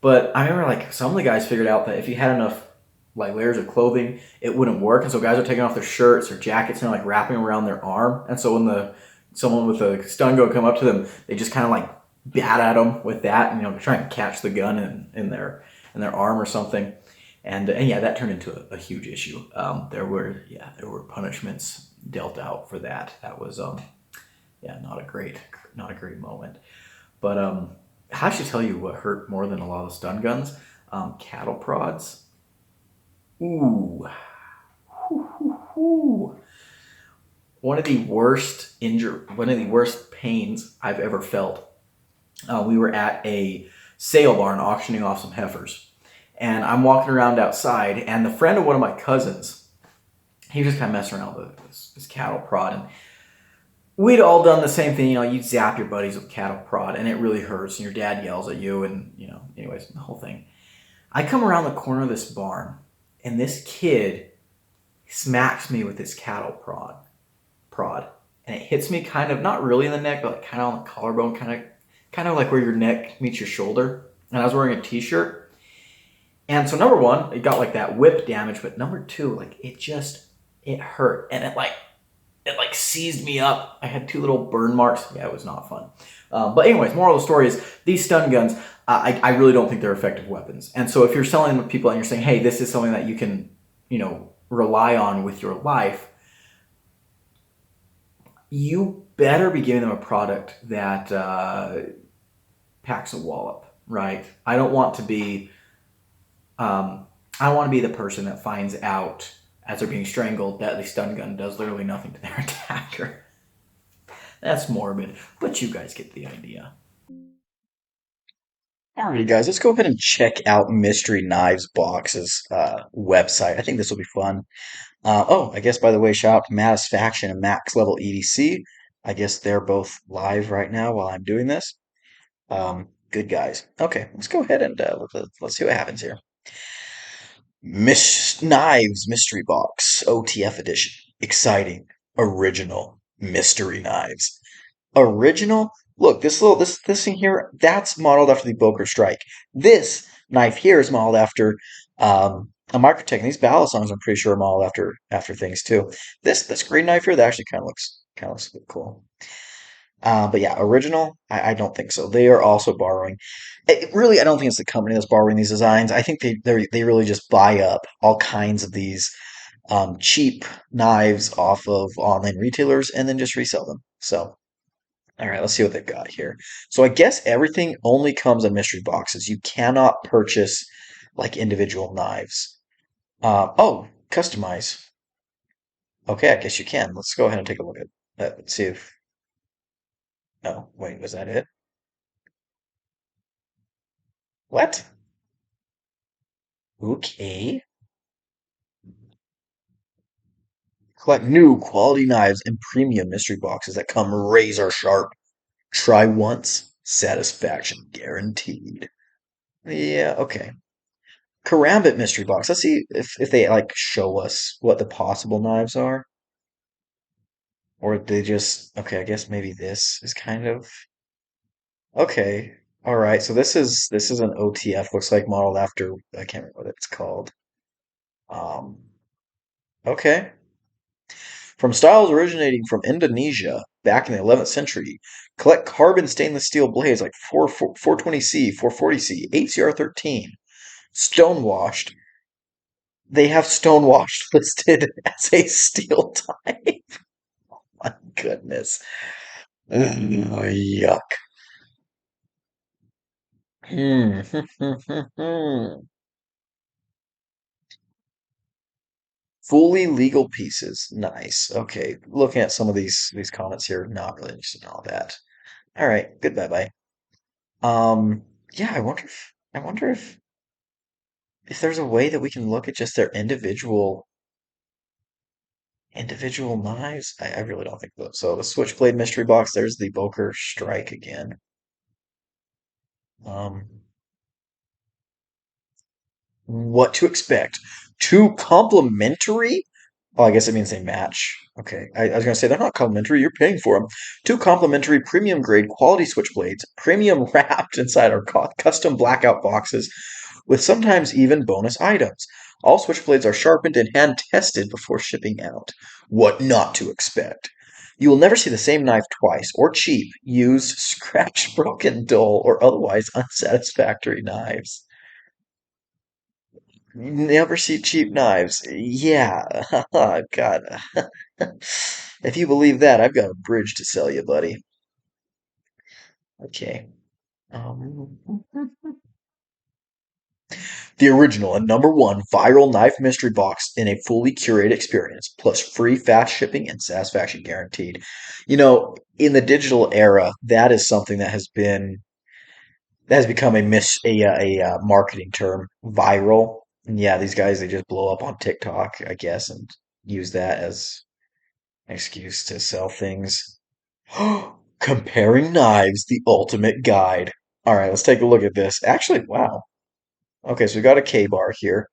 But I remember like some of the guys figured out that if you had enough like layers of clothing, it wouldn't work. And so guys are taking off their shirts or jackets and like wrapping around their arm. And so when someone with a stun gun come up to them, they just kind of like bat at them with that, and try and catch the gun in their arm or something. And yeah, that turned into a huge issue. There were punishments dealt out for that. That was not a great moment. But I should tell you what hurt more than a lot of stun guns. Cattle prods. Ooh. One of the worst pains I've ever felt. We were at a sale barn auctioning off some heifers. And I'm walking around outside, and the friend of one of my cousins, he was just kind of messing around with this cattle prod. And we'd all done the same thing. You zap your buddies with cattle prod, and it really hurts. And your dad yells at you, and, anyways, the whole thing. I come around the corner of this barn, and this kid smacks me with his cattle prod. And it hits me kind of, not really in the neck, but like kind of on the collarbone, kind of like where your neck meets your shoulder. And I was wearing a t-shirt. And so number one, it got like that whip damage, but number two, like it hurt. And it like seized me up. I had 2 little burn marks. Yeah, it was not fun. But anyways, moral of the story is these stun guns, I really don't think they're effective weapons. And so if you're selling them to people and you're saying, hey, this is something that you can, rely on with your life, you better be giving them a product that packs a wallop, right? I don't want to be the person that finds out as they're being strangled that the stun gun does literally nothing to their attacker. That's morbid, but you guys get the idea. Alright, guys, let's go ahead and check out Mystery Knives Box's website. I think this will be fun. I guess, by the way, shout out to Matisfaction and Max Level EDC. I guess they're both live right now while I'm doing this. Good guys. Okay, let's go ahead and let's see what happens here. Knives Mystery Box OTF Edition. Exciting. Original Mystery Knives. Original? Look, this thing here, that's modeled after the Boker Strike. This knife here is modeled after a Microtech. And these balisongs, I'm pretty sure, are modeled after things too. This green knife here, that actually kind of looks a bit cool. But yeah, original, I don't think so. They are also borrowing. Really, I don't think it's the company that's borrowing these designs. I think they really just buy up all kinds of these cheap knives off of online retailers and then just resell them. So All right, let's see what they've got here. So I guess everything only comes in mystery boxes. You cannot purchase like individual knives. Oh, customize. Okay, I guess you can. Let's go ahead and take a look at that. Let's see if. Oh, wait, was that it? What? Okay. Collect new quality knives and premium mystery boxes that come razor sharp. Try once, satisfaction guaranteed. Yeah, okay. Karambit mystery box. Let's see if they like show us what the possible knives are. Or they just okay, I guess maybe this is kind of okay. All right, so this is an OTF, looks like modeled after I can't remember what it's called. Um, okay. From styles originating from Indonesia back in the 11th century, collect carbon stainless steel blades like 420C, 440C, ACR13, stonewashed. They have stonewashed listed as a steel type. My goodness. Oh, yuck. Hmm. Fully legal pieces. Nice. Okay. Looking at some of these comments here, not really interested in all that. All right. Goodbye bye. Yeah, I wonder if there's a way that we can look at just their individual knives. I really don't think so. So the Switchblade mystery box, there's the Boker Strike again. Um, what to expect? Two complimentary. Oh, I guess it means they match. Okay. I was going to say they're not complimentary. You're paying for them. Two complimentary premium grade quality switchblades, premium wrapped inside our custom blackout boxes with sometimes even bonus items. All switchblades are sharpened and hand tested before shipping out. What not to expect. You will never see the same knife twice, or cheap, used, scratched, broken, dull, or otherwise unsatisfactory knives. You never see cheap knives. Yeah, I've got. If you believe that, I've got a bridge to sell you, buddy. Okay. Um, the original and number one viral knife mystery box in a fully curated experience, plus free fast shipping and satisfaction guaranteed. In the digital era, that is something that has become a marketing term, viral. And yeah, these guys they just blow up on TikTok, I guess, and use that as excuse to sell things. Comparing knives, the ultimate guide. All right, let's take a look at this. Actually, wow. Okay, so we got a K bar here.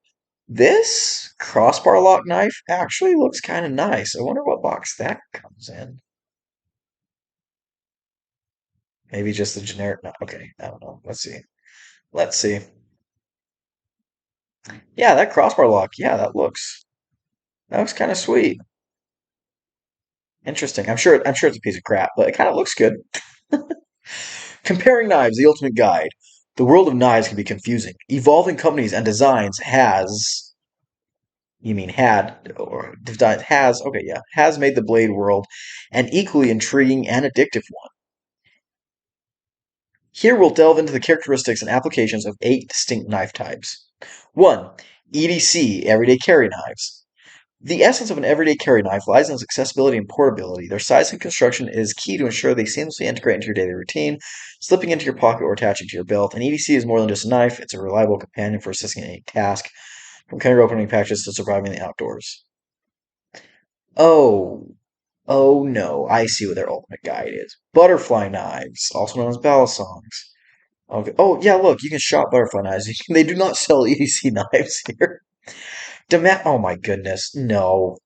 This crossbar lock knife actually looks kind of nice. I wonder what box that comes in. Maybe just the generic. No, okay, I don't know. Let's see. Let's see. Yeah, that crossbar lock. Yeah, that looks kind of sweet. Interesting. I'm sure it's a piece of crap, but it kind of looks good. Comparing knives, the ultimate guide. The world of knives can be confusing. Evolving companies and designs has you mean had or design has okay, yeah, has made the blade world an equally intriguing and addictive one. Here we'll delve into the characteristics and applications of 8 distinct knife types. 1. EDC, everyday carry knives. The essence of an everyday carry knife lies in its accessibility and portability. Their size and construction is key to ensure they seamlessly integrate into your daily routine, slipping into your pocket or attaching to your belt. An EDC is more than just a knife, it's a reliable companion for assisting in any task, from carry opening packages to surviving the outdoors. Oh, oh no, I see what their ultimate guide is. Butterfly knives, also known as balisongs. Okay. Oh, yeah, look, you can shop butterfly knives. They do not sell EDC knives here. Oh my goodness, no.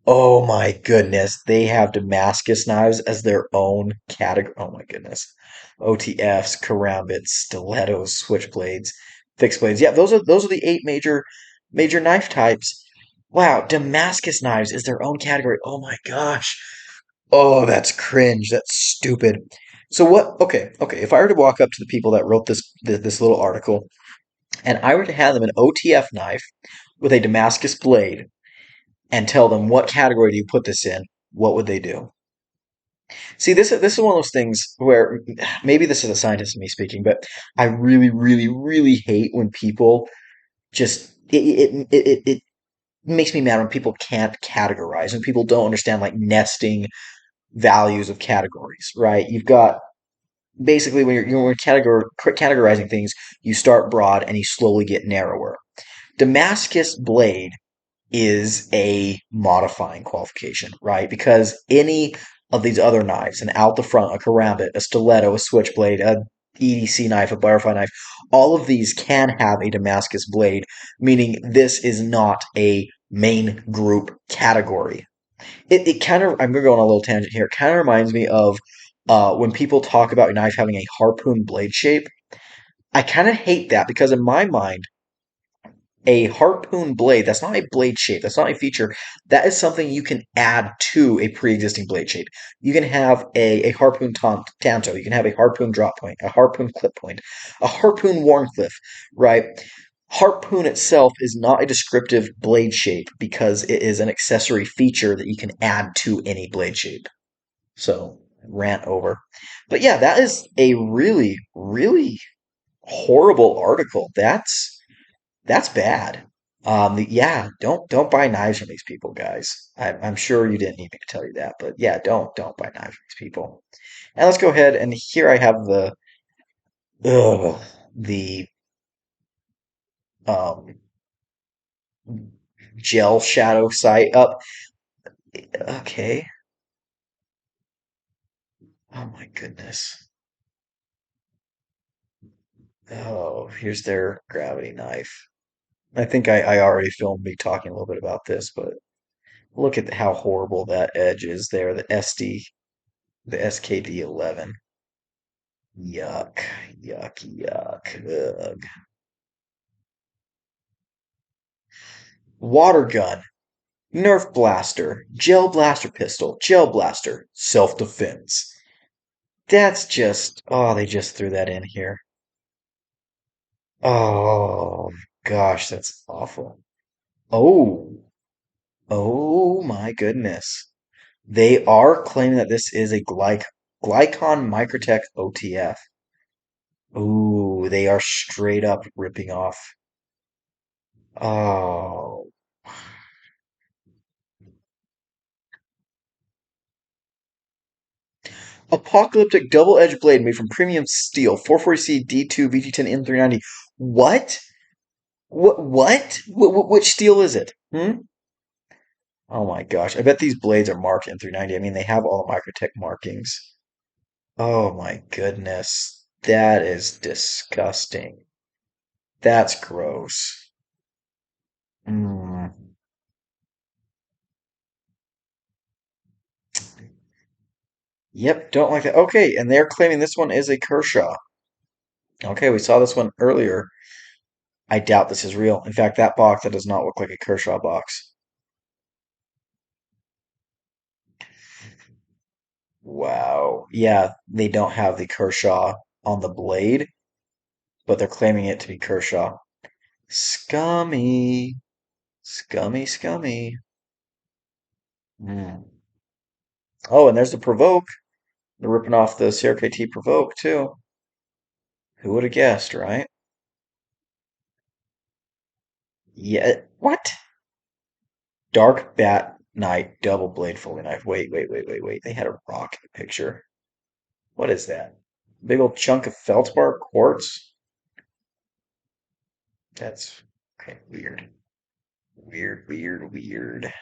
Oh my goodness, they have Damascus knives as their own category. Oh my goodness. OTFs, karambits, stilettos, switchblades, fixed blades. Yeah, those are the 8 major knife types. Wow, Damascus knives is their own category. Oh my gosh. Oh, that's cringe. That's stupid. So what? Okay, okay. If I were to walk up to the people that wrote this little article, and I were to hand them an OTF knife with a Damascus blade, and tell them what category do you put this in, what would they do? See, this is one of those things where maybe this is a scientist in me speaking, but I really, really, really hate when people just it makes me mad when people can't categorize and people don't understand like nesting values of categories, right? You've got basically when you're categorizing things, you start broad and you slowly get narrower. Damascus blade is a modifying qualification, right? Because any of these other knives, an out the front, a karambit, a stiletto, a switchblade, a EDC knife, a butterfly knife, all of these can have a Damascus blade, meaning this is not a main group category. It kind of, I'm going to go on a little tangent here, it kind of reminds me of when people talk about a knife having a harpoon blade shape. I kind of hate that because in my mind, a harpoon blade, that's not a blade shape, that's not a feature, that is something you can add to a pre-existing blade shape. You can have a harpoon tanto, you can have a harpoon drop point, a harpoon clip point, a harpoon Warncliffe, right? Harpoon itself is not a descriptive blade shape because it is an accessory feature that you can add to any blade shape. So, rant over. But yeah, that is a really, really horrible article. That's bad. Yeah, don't buy knives from these people, guys. I'm sure you didn't need me to tell you that, but yeah, don't buy knives from these people. And let's go ahead and here I have the um gel shadow sight up. Okay. Oh my goodness. Oh, here's their gravity knife. I think I already filmed me talking a little bit about this, but look at how horrible that edge is there. The SKD11. Yuck, yuck, yuck. Ugh. Water gun, Nerf blaster, gel blaster pistol, gel blaster, self defense. That's just, oh, they just threw that in here. Oh, gosh, that's awful. Oh, oh my goodness. They are claiming that this is a Glycon Microtech OTF. Ooh, they are straight up ripping off. Oh. Apocalyptic double-edged blade made from premium steel, 440C D2 VT10 M390. What? What? Which steel is it? Hmm? Oh my gosh. I bet these blades are marked M390. I mean, they have all the Microtech markings. Oh my goodness. That is disgusting. That's gross. Mm. Yep, don't like that. Okay, and they're claiming this one is a Kershaw. Okay, we saw this one earlier. I doubt this is real. In fact, that box, that does not look like a Kershaw box. Wow. Yeah, they don't have the Kershaw on the blade, but they're claiming it to be Kershaw. Scummy. Scummy, scummy. Mm. Oh, and there's the Provoke. They're ripping off the CRKT Provoke, too. Who would have guessed, right? Yeah. What? Dark Bat Knight double blade folding knife. Wait. They had a rock in the picture. What is that? Big old chunk of feldspar quartz? That's okay, weird. Weird.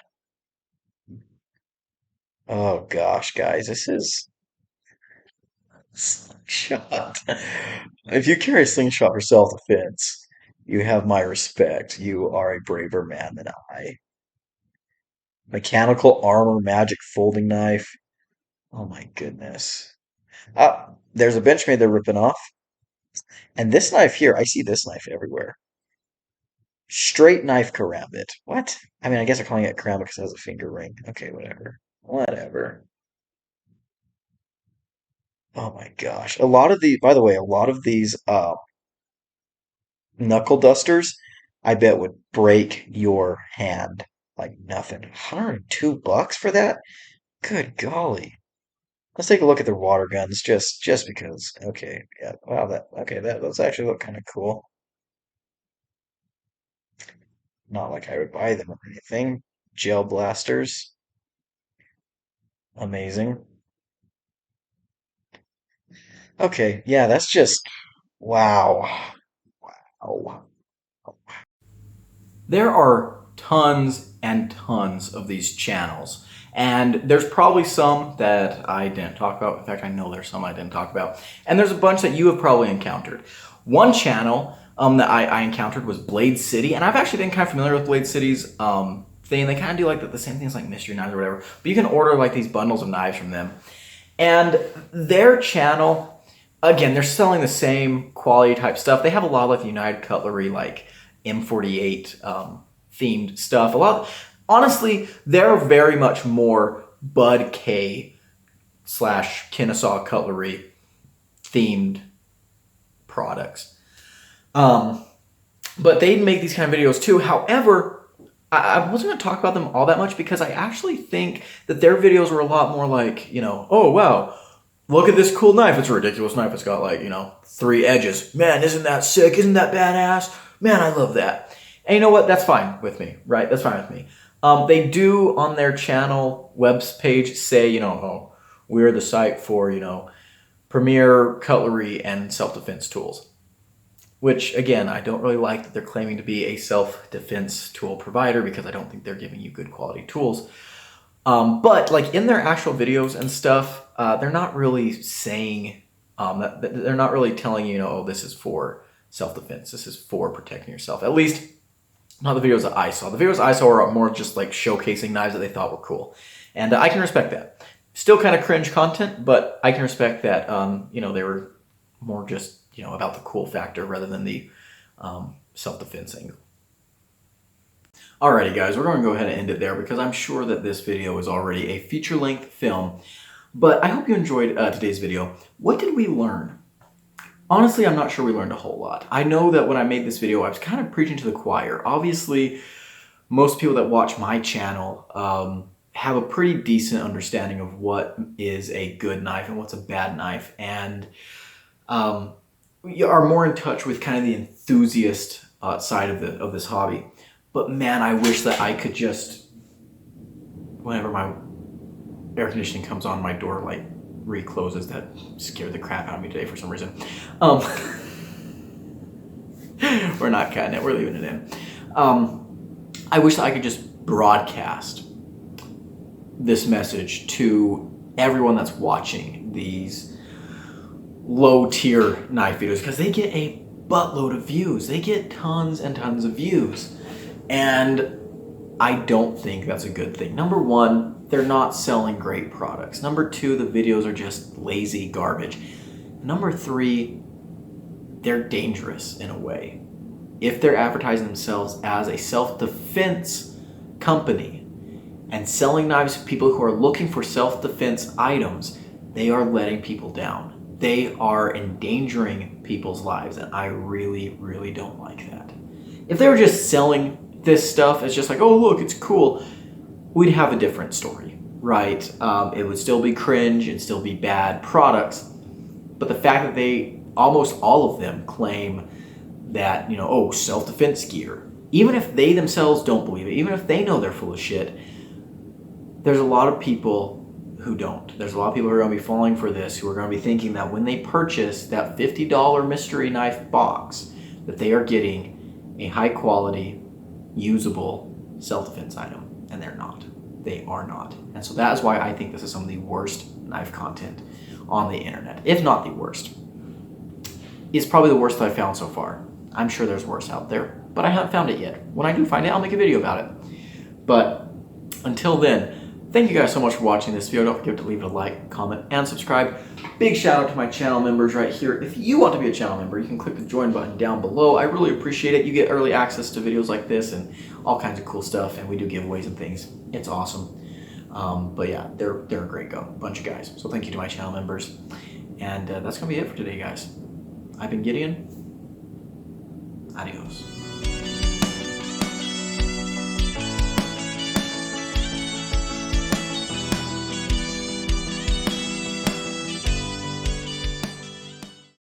Oh gosh, guys, this is slingshot. If you carry a slingshot for self-defense, you have my respect. You are a braver man than I. Mechanical armor, magic folding knife. Oh my goodness. There's a Benchmade they're ripping off. And this knife here, I see this knife everywhere. Straight knife karambit. What? I mean, I guess they're calling it karambit because it has a finger ring. Okay, whatever. Whatever. Oh my gosh. By the way, a lot of these knuckle dusters, I bet would break your hand like nothing. $102 for that? Good golly. Let's take a look at their water guns, just because. Okay, yeah. Wow, that those actually look kind of cool. Not like I would buy them or anything. Gel blasters, amazing. Okay, yeah, that's just wow. Wow. There are tons and tons of these channels, and there's probably some that I didn't talk about. In fact, I know there's some I didn't talk about, and there's a bunch that you have probably encountered. One channel that I encountered was Blade City, and I've actually been kind of familiar with Blade City's thing. They kind of do like the same things like mystery knives or whatever, but you can order like these bundles of knives from them. And their channel, again, they're selling the same quality type stuff. They have a lot of like United Cutlery, like M48 themed stuff. Honestly, they're very much more Bud K / Kennesaw Cutlery themed products. But they make these kind of videos too. However, I wasn't going to talk about them all that much because I actually think that their videos were a lot more like, oh, wow, look at this cool knife. It's a ridiculous knife. It's got like, 3 edges. Man, isn't that sick? Isn't that badass? Man, I love that. And you know what? That's fine with me, right? That's fine with me. They do on their channel webs page say, oh, we're the site for, premier cutlery and self-defense tools. Which, again, I don't really like that they're claiming to be a self-defense tool provider because I don't think they're giving you good quality tools. But like in their actual videos and stuff, they're not really saying, that they're not really telling you, oh, this is for self-defense. This is for protecting yourself. At least not the videos that I saw. The videos I saw were more just like showcasing knives that they thought were cool. And I can respect that. Still kind of cringe content, but I can respect that, they were more just, about the cool factor rather than the self-defense angle. Alrighty guys, we're going to go ahead and end it there because I'm sure that this video is already a feature-length film. But I hope you enjoyed today's video. What did we learn? Honestly, I'm not sure we learned a whole lot. I know that when I made this video, I was kind of preaching to the choir. Obviously, most people that watch my channel have a pretty decent understanding of what is a good knife and what's a bad knife. And we are more in touch with kind of the enthusiast side of this hobby. But man, I wish that I could just, whenever my air conditioning comes on, my door like recloses. That scared the crap out of me today for some reason. We're not cutting it, we're leaving it in. I wish that I could just broadcast this message to everyone that's watching these low tier knife videos because they get a buttload of views. They get tons and tons of views. And I don't think that's a good thing. Number one, they're not selling great products. Number two, the videos are just lazy garbage. Number three, they're dangerous in a way. If they're advertising themselves as a self-defense company and selling knives to people who are looking for self-defense items, they are letting people down. They are endangering people's lives, and I really, really don't like that. If they were just selling this stuff as just like, oh, look, it's cool, we'd have a different story, right? It would still be cringe and still be bad products. But the fact that they, almost all of them, claim that, oh, self-defense gear, even if they themselves don't believe it, even if they know they're full of shit, there's a lot of people who don't. There's a lot of people who are going to be falling for this, who are going to be thinking that when they purchase that $50 mystery knife box, that they are getting a high quality, usable self-defense item, and they're not. They are not. And so that is why I think this is some of the worst knife content on the internet, if not the worst. It's probably the worst I've found so far. I'm sure there's worse out there, but I haven't found it yet. When I do find it, I'll make a video about it. But until then, thank you guys so much for watching this video. Don't forget to leave it a like, comment, and subscribe. Big shout out to my channel members right here. If you want to be a channel member, you can click the join button down below. I really appreciate it. You get early access to videos like this and all kinds of cool stuff, and we do giveaways and things. It's awesome. But yeah, they're a great bunch of guys. So thank you to my channel members. And that's going to be it for today, guys. I've been Gideon. Adios.